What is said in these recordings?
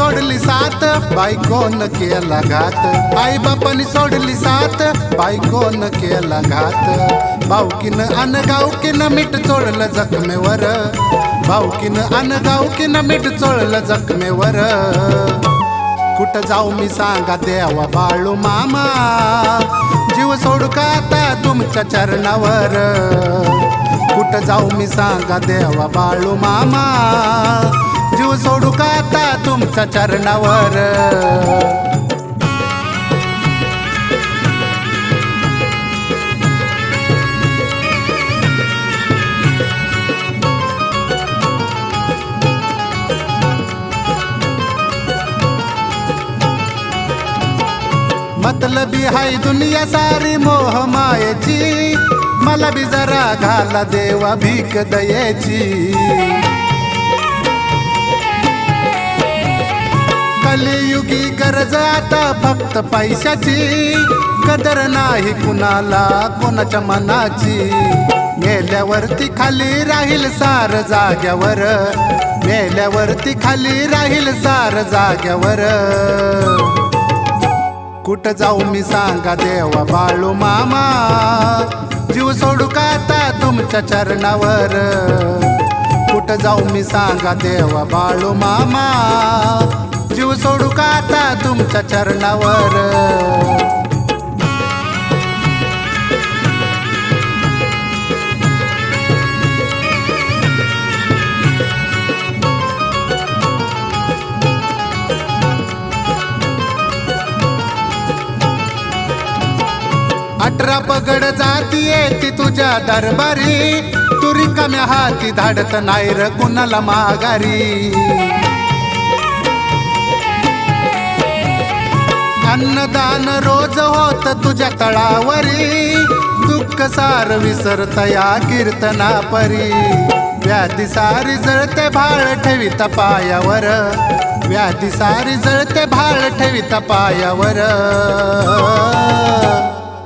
सोडली साथ, बायकोन केला घात. आई बापानी सोडली साथ, बायकोन केला घात. भाऊकीन अन गावकीन मीठ चोळलं जखमेवर, भाऊकीन अन गावकीन मीठ चोळलं जखमेवर. कुठं जाऊ मी सांगा देवा बाळू मामा, जीव सोडू का आता तुमच्या चरणावर. कुठं जाऊ मी सांगा देवा बाळू मामा, जीव सोडू का आता तुमच्या चरणावर. मतलबी हाय दुनिया सारी मोह मायेची, मला बी जरा घाला देवा भीक दयेची. कलियुगी गरज आता फक्त पैशाची, कदर नाही कुणाला कोणाच्या मनाची. मेल्यावरती खाली राहील सार जाग्यावर, मेल्यावरती खाली राहील सार जाग्यावर. कुठं जाऊ मी सांगा देवा बाळू मामा, जीव सोडू का आता तुमच्या चरणावर. कुठं जाऊ मी सांगा देवा बाळू मामा, जीव सोडू का आता तुमच्या चरणावर. अठरा पगड जाती येते तुझ्या दरबारी, तू रिकाम्या हाती धाडत नाही र कुणाला माघारी. अन्नदान रोज होत तुझ्या तळावरी, दुःख सार विसरतया कीर्तना परी. व्याधी सारी जळते भाळ ठेविता पायावर, व्याधी सारी जळते भाळ ठेविता पायावर.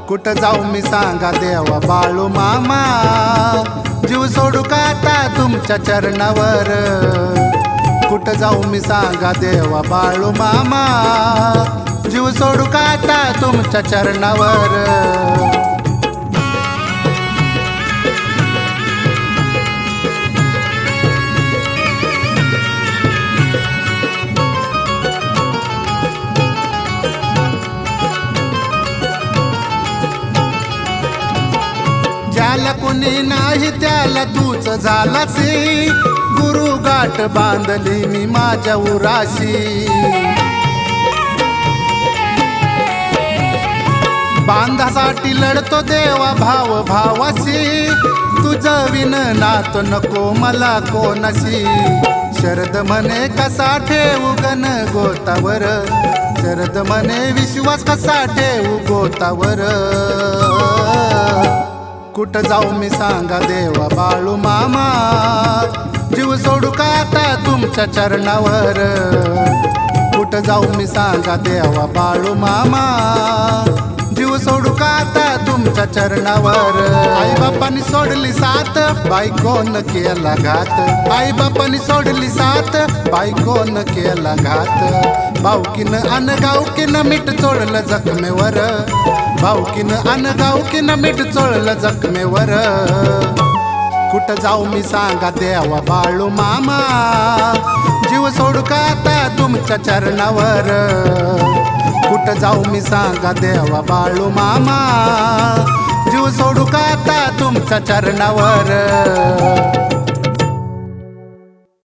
कुठं जाऊ मी सांगा देवा बाळू मामा, जीव सोडू का आता तुमच्या चरणावर. कुठं जाऊ मी सांगा देवा बाळू मामा, जीव सोडू का आता तुमच्या चरणावर. ज्याला कोणी नाही त्याला तूच झालासी, गुरु गाठ बांधली मी माझ्या उराशी. बांधासाठी लढतो देवा भाव भावाशी, तुझं विन नात नको मला कोणाशी. शरद म्हणे कसा ठेवू गण गोतावर, शरद म्हणे विश्वास कसा ठेवू गोतावर. कुठं जाऊ मी सांगा देवा बाळू मामा, जीव सोडू का आता तुमच्या चरणावर. कुठं जाऊ मी सांगा देवा बाळू मामा, जीव सोडू का आता तुमच्या चरणावर. आई बापानी सोडली साथ, बायकोन केला घात. आई बापानी सोडली साथ, बायकोन केला घात. भाऊकीन अन गावकीन मीठ चोळलं जखमेवर, भाऊकीन अन गावकीन मीठ चोळलं जखमेवर. कुठं जाऊ मी सांगा देवा बाळू मामा, जीव सोडू का आता तुमच्या चरणावर. कुठं जाऊ मी सांगा देवा बाळू मामा, जीव सोडू का आता तुमच्या चरणावर.